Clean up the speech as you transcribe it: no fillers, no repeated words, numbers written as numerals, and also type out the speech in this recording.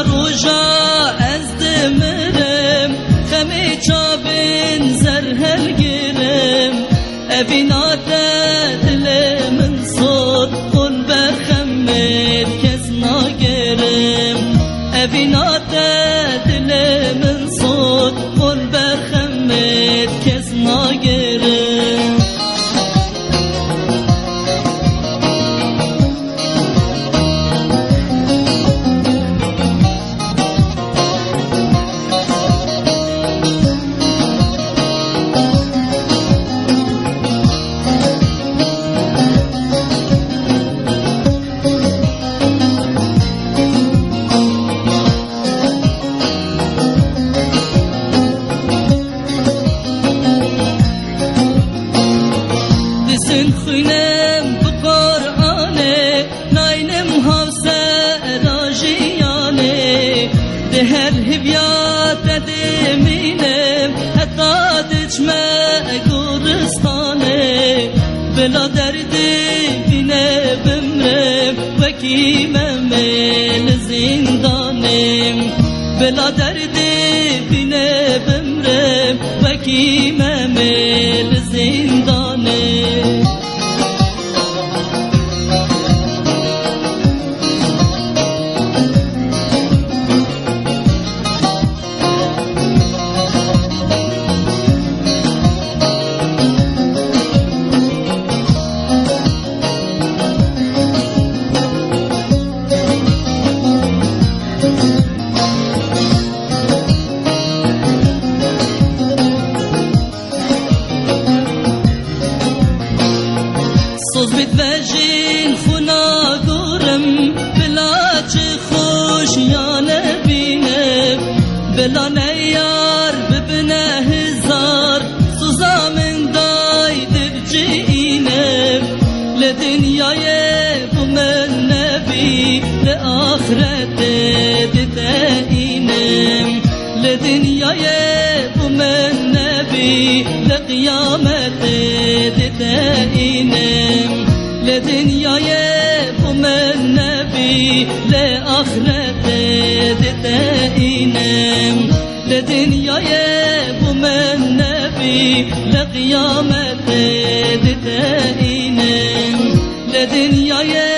روجا از دمرم خمی چابین زر هلگرم اوینات دل من صد قل برخمت کس ناگرم اوینات دل من صد قل برخمت کس ناگرم Dizin xuynem bu Qur'ane Naynem havse rajiyane De her hivyat edeminem Hatta diçme guristane Bela derdi bine bimrem Vekimem el zindanem Bela derdi bine bimrem Vekimem el zindanem Soz bitmejin xuna gurem Bila çi xoş yane binem Bila ne yar bibine hizar Suza min day dircinem Le dünyaya bu men nebi Le ahirete dideyinem Le dünyaya bu men nebi Le kıyamete dideyinem Le dünyaya bu men nebi Le ahirete dideyinem Le dünyaya bu men nebi Le kıyamete dideyinem Le dünyaya